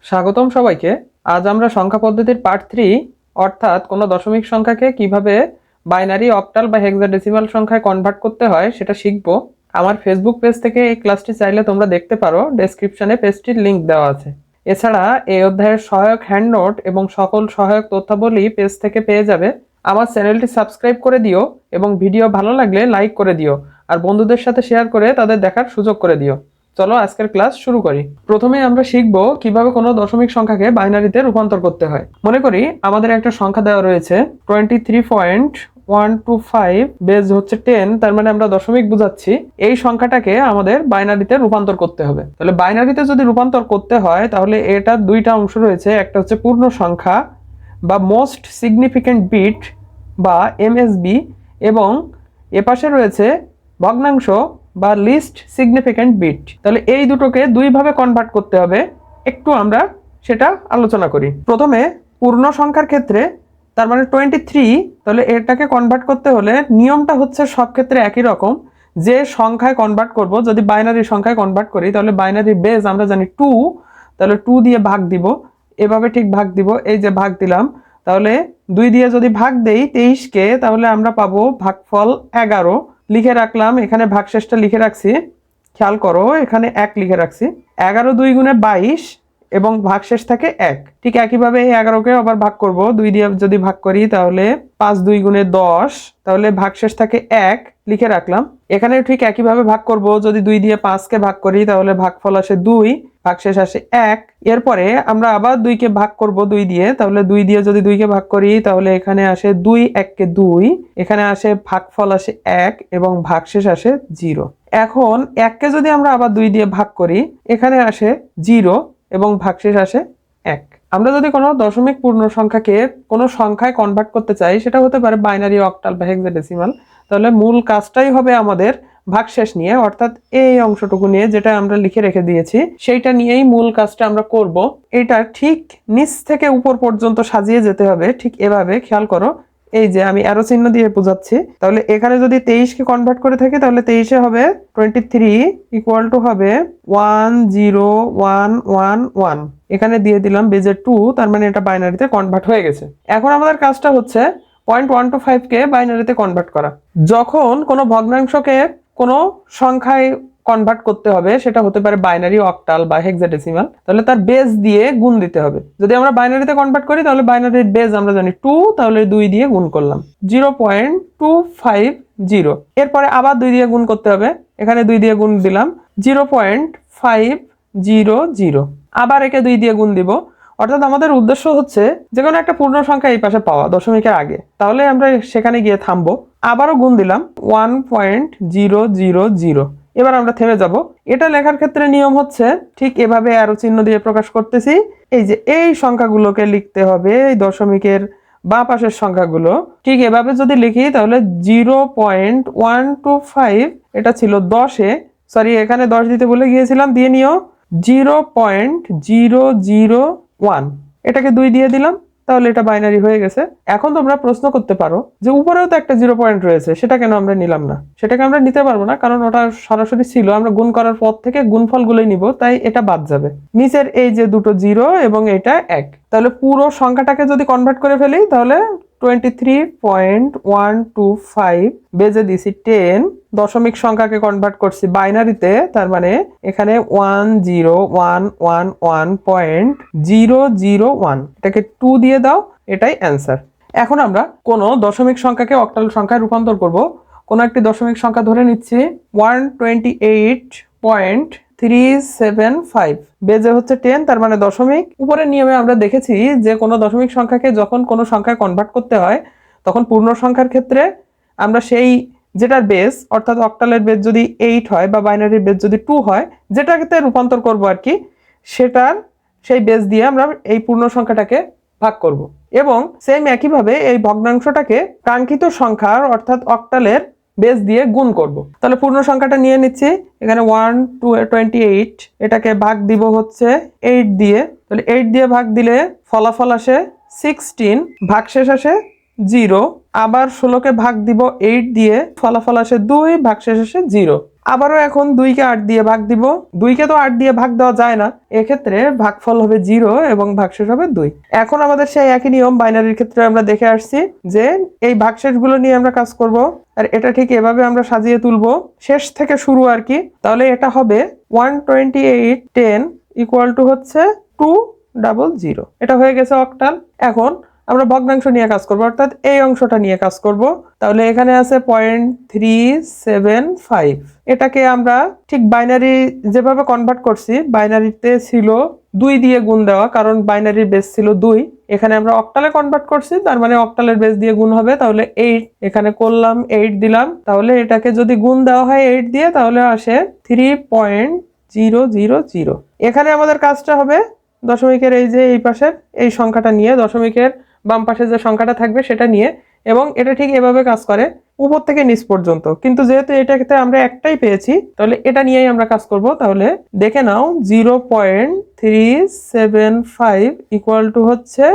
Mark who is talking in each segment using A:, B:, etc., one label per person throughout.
A: স্বাগতম সবাইকে। আজ আমরা সংখ্যা পদ্ধতির পার্ট 3 অর্থাৎ কোনো দশমিক সংখ্যাকে কিভাবে বাইনারি, অক্টাল বা হেক্সাডেসিমাল সংখ্যায় কনভার্ট করতে হয় সেটা শিখব। আমার ফেসবুক পেজ থেকে এই ক্লাসটি চাইলে তোমরা দেখতে পারো, ডেসক্রিপশনে পেজটির লিংক দেওয়া আছে। এছাড়া এই অধ্যায়ের সহায়ক হ্যান্ড নোট এবং সকল সহায়ক তথ্যাবলী পেজ থেকে পেয়ে যাবে। আমার চ্যানেলটি সাবস্ক্রাইব করে দিও এবং ভিডিও ভালো লাগলে লাইক করে দিও, আর বন্ধুদের সাথে শেয়ার করে তাদের দেখার সুযোগ করে দিও। চলো আজকের ক্লাস শুরু করি। প্রথমে আমরা শিখব কিভাবে কোনো দশমিক সংখ্যাকে বাইনারিতে রূপান্তর করতে হয়। মনে করি আমাদের একটা সংখ্যা দেওয়া রয়েছে 23.125, বেজ হচ্ছে 10, তার মানে আমরা দশমিক বুঝাচ্ছি। এই সংখ্যাটাকে আমাদের বাইনারিতে রূপান্তর করতে হবে। তাহলে বাইনারিতে যদি রূপান্তর করতে হয় তাহলে এটার দুইটা অংশ রয়েছে, একটা হচ্ছে পূর্ণ সংখ্যা বা মোস্ট সিগনিফিক্যান্ট বিট বা এমএসবি, এবং এপাশে রয়েছে ভগ্নাংশ বা লিস্ট সিগনিফিক্যান্ট বিট। তাহলে এই দুটোকে দুইভাবে কনভার্ট করতে হবে, একটু আমরা সেটা আলোচনা করি। প্রথমে পূর্ণ সংখ্যার ক্ষেত্রে, তার মানে 23, তাহলে এটাকে কনভার্ট করতে হলে নিয়মটা হচ্ছে সব ক্ষেত্রে একই রকম। যে সংখ্যায় কনভার্ট করব, যদি বাইনারি সংখ্যায় কনভার্ট করি তাহলে বাইনারি বেস আমরা জানি 2, তাহলে 2 দিয়ে ভাগ দিব, এভাবে ঠিক ভাগ দিব। এই যে ভাগ দিলাম, তাহলে 2 দিয়ে যদি ভাগ দেই 23কে, তাহলে আমরা পাবো ভাগফল 11। লিখে রাখলাম, এখানে ভাগশেষটা লিখে রাখছি, খেয়াল করো এখানে 1 লিখে রাখছি। 11 2 গুণে 22 এবং ভাগশেষ থাকে 1। ঠিক একইভাবে এই 11কে আবার ভাগ করব, 2 দিয়ে যদি ভাগ করি তাহলে 5 2 গুণে 10, তাহলে ভাগশেষ থাকে 1, লিখে রাখলাম। এখানে ঠিক একইভাবে ভাগ করব, যদি 2 দিয়ে 5কে ভাগ করি তাহলে ভাগফল আসে 2, ভাগশেষ আসে 1। এরপরে আমরা আবার 2কে ভাগ করব 2 দিয়ে, তাহলে 2 দিয়ে যদি 2কে ভাগ করি তাহলে এখানে আসে 2, 1কে 2, এখানে আসে ভাগফল আসে 1 এবং ভাগশেষ আসে 0। এখন 1কে যদি আমরা আবার 2 দিয়ে ভাগ করি, এখানে আসে 0 এবং ভাগশেষ আসে 1। আমরা যদি কোনো দশমিক পূর্ণ সংখ্যাকে কোনো সংখ্যায় কনভার্ট করতে চাই, সেটা হতে পারে বাইনারি, অক্টাল বা হেক্সাডেসিমাল, তাহলে মূল কাজটাই হবে আমাদের ভাগশেষ নিয়ে, অর্থাৎ এই অংশটুকু নিয়ে যেটা আমরা লিখে রেখে দিয়েছি সেইটা নিয়েই মূল কাজটা আমরা করব। এটা ঠিক নিচ থেকে উপর পর্যন্ত সাজিয়ে যেতে হবে, ঠিক এভাবে। খেয়াল করো, এই যে আমি অ্যারো চিহ্ন দিয়ে বোঝাচ্ছি। তাহলে এখানে যদি 23কে কনভার্ট করে থাকি তাহলে 23 হবে 23 ইকুয়াল টু হবে 10111। এখানে দিয়ে দিলাম বেজে 2, তার মানে এটা বাইনারিতে কনভার্ট হয়ে গেছে। এখন আমাদের কাজটা হচ্ছে 0.125কে বাইনারিতে কনভার্ট করা। যখন কোনো ভগ্নাংশকে কোনো সংখ্যায় কনভার্ট করতে হবে, সেটা হতে পারে বাইনারি, অক্টাল বা হেক্সাডেসিমাল, তাহলে তার বেস দিয়ে গুণ দিতে হবে। যদি আমরা বাইনারিতে কনভার্ট করি তাহলে বাইনারির বেস আমরা জানি 2, তাহলে 2 দিয়ে গুণ করলাম 0.250। এরপরে আবার 2 দিয়ে গুণ করতে হবে, এখানে 2 দিয়ে গুণ দিলাম 0.500। আবার একে 2 দিয়ে গুণ দিব। অর্থাৎ আমাদের উদ্দেশ্য হচ্ছে যে কোনো একটা পূর্ণ সংখ্যা এই পাশে পাওয়া দশমিকের আগে, তাহলে আমরা সেখানে গিয়ে থামবো। আবারও গুণ দিলাম 1.000। এবার আমরা থেমে যাব। এটা লেখার ক্ষেত্রে নিয়ম হচ্ছে ঠিক এভাবে অ্যারো চিহ্ন দিয়ে প্রকাশ করতেছি। এই যে এই সংখ্যাগুলোকে লিখতে হবে, এই দশমিকের বাঁ পাশের সংখ্যাগুলো ঠিক এভাবে যদি লিখি তাহলে 0.125, এটা ছিল 10-এ, সরি এখানে 10 দিতে বলে গিয়েছিলাম, দিয়ে নিও 0.001, এটাকে 2 দিয়ে দিলাম, তাহলে এটা বাইনারি হয়ে গেছে। এখন তোমরা প্রশ্ন করতে পারো যে উপরেও তো একটা 0 পয়েন্ট রয়েছে, সেটা কেন আমরা নিলাম না? সেটাকে আমরা নিতে পারবো না, কারণ ওটা সরাসরি ছিল, আমরা গুণ করার পর থেকে গুণফলগুলোই নিব, তাই এটা বাদ যাবে। নিচের এই যে দুটো 0 এবং এটা 1, তাহলে পুরো সংখ্যাটাকে যদি কনভার্ট করে ফেলি তাহলে 23.125 বেজে দিছি 10, দশমিক সংখ্যাকে কনভার্ট করছি বাইনারিতে, তার মানে এখানে 10111.001, এটাকে 2 দিয়ে দাও, এটাই অ্যান্সার। এখন আমরা কোনো দশমিক সংখ্যাকে অক্টাল সংখ্যায় রূপান্তর করব। কোনো একটি দশমিক সংখ্যা ধরে নিচ্ছি 128.375, বেজে হচ্ছে 10, তার মানে দশমিক। উপরের নিয়মে আমরা দেখেছি যে কোনো দশমিক সংখ্যাকে যখন কোনো সংখ্যায় কনভার্ট করতে হয় তখন পূর্ণ সংখ্যার ক্ষেত্রে আমরা সেই যেটার বেস, অর্থাৎ অক্টালের বেস যদি 8 হয় বা বাইনারির বেস যদি 2 হয়, যেটাকে রূপান্তর করব আর কি, সেটার সেই বেস দিয়ে আমরা এই পূর্ণ সংখ্যাটাকে ভাগ করব। এবং সেম একইভাবে এই ভগ্নাংশটাকে কাঙ্ক্ষিত সংখ্যার অর্থাৎ অক্টালের বেস দিয়ে গুণ করব। তাহলে পূর্ণ সংখ্যাটা নিয়ে নিচ্ছি, এখানে 128, এটাকে ভাগ দিব হচ্ছে 8 দিয়ে, তাহলে 8 দিয়ে ভাগ দিলে ফলাফল আসে 16, ভাগশেষ আসে 0। আবার 16কে ভাগ দিব 8 দিয়ে, ফলাফল আসে 2, ভাগশেষ আসে 0। আবারও এখন 2 কে 8 দিয়ে ভাগ দিব। 2 কে তো 8 দিয়ে ভাগ দেওয়া যায় না, এক্ষেত্রে ভাগফল হবে 0 এবং ভাগশেষ হবে 2। এখন আমাদের সেই একই নিয়ম বাইনারির ক্ষেত্রে আমরা দেখে আসছি যে এই ভাগশেষগুলো নিয়ে আমরা কাজ করব, আর এটা ঠিক এভাবে আমরা সাজিয়ে তুলবো শেষ থেকে শুরু আর কি। তাহলে এটা হবে 128 10 ইকুয়াল টু হচ্ছে 200। এটা হয়ে গেছে অক্টাল। এখন আমরা ভগ্নাংশ নিয়ে কাজ করব, অর্থাৎ এই অংশটা নিয়ে কাজ করব। তাহলে এখানে আছে 0.375। এটাকে আমরা ঠিক বাইনারি যেভাবে কনভার্ট করছি, বাইনারিতে ছিল 2 দিয়ে গুণ দেওয়া, কারণ বাইনারির বেস ছিল 2। এখানে আমরা অক্টালে কনভার্ট করছি, তার মানে অক্টালের বেস দিয়ে গুণ হবে। তাহলে 8 এখানে করলাম, 8 দিলাম। তাহলে এটাকে যদি গুণ দেওয়া হয় 8 দিয়ে, তাহলে আসে 3.000। এখানে আমাদের কাজটা হবে দশমিকের এই যে এই পাশের এই সংখ্যাটা নিয়ে, দশমিকের বাম পাশে যে সংখ্যাটা থাকবে সেটা নিয়ে, এবং এটা ঠিক এভাবে কাজ করে উপর থেকে নিচ পর্যন্ত। কিন্তু যেহেতু এটাতে আমরা একটাই পেয়েছি, তাহলে এটা নিয়েই আমরা কাজ করব। তাহলে দেখে নাও 0.375 ইকুয়াল টু হচ্ছে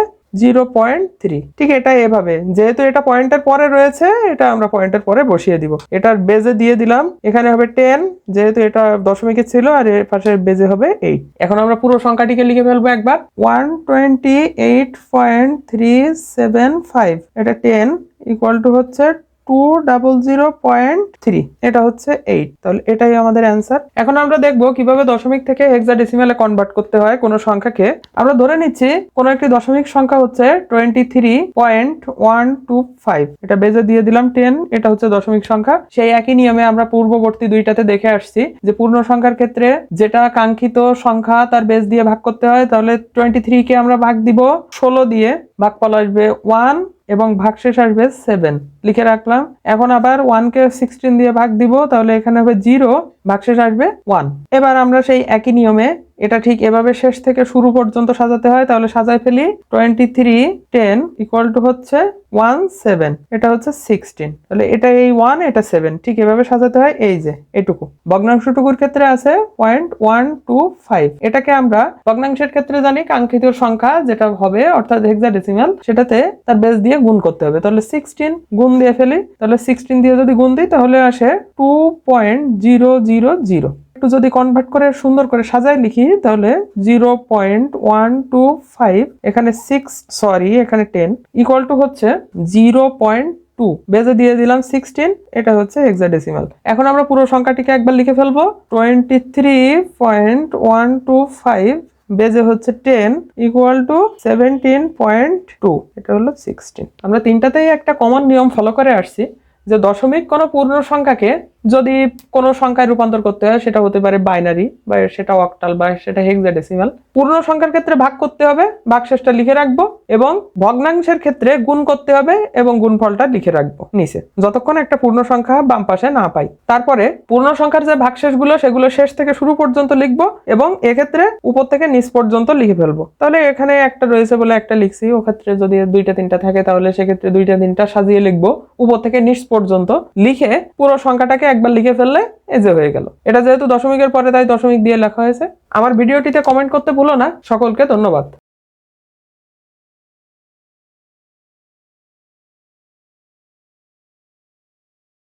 A: 0.3। ঠিক এটা এভাবে, যেহেতু এটা পয়েন্টের পরে রয়েছে, এটা আমরা পয়েন্টের পরে বসিয়ে দিব। এটার বেজে দিয়ে দিলাম, এখানে হবে 10, যেহেতু এটা দশমিকে ছিল, আর এর পাশের বেজে হবে 8। এখন আমরা পুরো সংখ্যাটিকে লিখে ফেলবো একবার, 128.375। এটা 10 ইকুয়াল টু হচ্ছে 200.3। এটা হচ্ছে 8। তাহলে এটাই আমাদের অ্যান্সার। এখন আমরা দেখব কিভাবে দশমিক থেকে হেক্সাডেসিমালে কনভার্ট করতে হয় কোন সংখ্যাকে। আমরা ধরে নিচ্ছি কোন একটি দশমিক সংখ্যা হচ্ছে 23.125। এটা বেজে দিয়ে দিলাম 10। এটা হচ্ছে দশমিক সংখ্যা। সেই একই নিয়মে আমরা পূর্ববর্তী দুইটাতে দেখে আসছি যে পূর্ণ সংখ্যার ক্ষেত্রে যেটা কাঙ্ক্ষিত সংখ্যা তার বেজ দিয়ে ভাগ করতে হয়। তাহলে 23 কে আমরা ভাগ দিব 16 দিয়ে, ভাগফল আসবে 1 এবং ভাগশেষ আসবে 7। লিখে রাখলাম। এখন আবার 1 কে 16 দিয়ে ভাগ দিব, তাহলে এখানে হবে 0, ভাগশেষ আসবে 1। এবার আমরা সেই একই নিয়মে এটা ঠিক এভাবে শেষ থেকে শুরু পর্যন্ত সাজাতে হয়। তাহলে সাজায় ফেলি, 23.10 ইকুয়াল টু হচ্ছে 17। এটা হচ্ছে 16। তাহলে এটা এই 1, এটা 7, ঠিক এভাবে সাজাতে হয়। এই যে এটুকু ভগ্নাংশটুকুর ক্ষেত্রে আছে 0.125। এটাকে আমরা ভগ্নাংশের ক্ষেত্রে জানি কাঙ্ক্ষিত সংখ্যা যেটা হবে, অর্থাৎ হেক্সাডেসিমাল, সেটাতে তার বেস দিয়ে গুণ করতে হবে। তাহলে 16 গুণ দিয়ে ফেলি। তাহলে 16 দিয়ে যদি গুণ দিই, তাহলে আসে 2.000। একটু যদি কনভার্ট করে সুন্দর করে সাজায় লিখি, তাহলে 0.125 এখানে 10 ইকুয়াল টু হচ্ছে 0.2। বেজে দিয়ে দিলাম 16। এটা হচ্ছে হেক্সাডেসিমাল। এখন আমরা পুরো সংখ্যাটিকে একবার লিখে ফেলবো, 23.125 বেজে হচ্ছে 10 ইকুয়াল টু 17.2। এটা হলো 16। আমরা তিনটাতেই একটা কমন নিয়ম ফলো করে আসছি যে দশমিক কোনো পূর্ণ সংখ্যাকে যদি কোনো সংখ্যায় রূপান্তর করতে হয়, সেটা হতে পারে বাইনারি, বা সেটা অক্টাল, বা সেটা হেক্সাডেসিমাল। পূর্ণ সংখ্যার ক্ষেত্রে ভাগ করতে হবে, ভাগশেষটা লিখে রাখবো, এবং ভগ্নাংশের ক্ষেত্রে গুণ করতে হবে এবং গুণফলটা লিখে রাখবো নিচে, যতক্ষণ একটা পূর্ণ সংখ্যা বাম পাশে না পাই। তারপরে পূর্ণ সংখ্যার যে ভাগশেষগুলো সেগুলো শেষ থেকে শুরু পর্যন্ত লিখবো, এবং এক্ষেত্রে উপর থেকে নিচ পর্যন্ত লিখে ফেলবো। তাহলে এখানে একটা রয়েছে বলে একটা লিখছি, ও ক্ষেত্রে যদি 2টা 3টা থাকে তাহলে সেক্ষেত্রে 2টা 3টা সাজিয়ে লিখবো, উপর থেকে নিচ পর্যন্ত লিখে পুরো সংখ্যাটাকে একবার লিখে ফেললে এই যে হয়ে গেল। এটা যেহেতু দশমিকের পরে, তাই দশমিক দিয়ে লেখা হয়েছে। আমার ভিডিওটিতে কমেন্ট করতে ভুলো না। সকলকে ধন্যবাদ।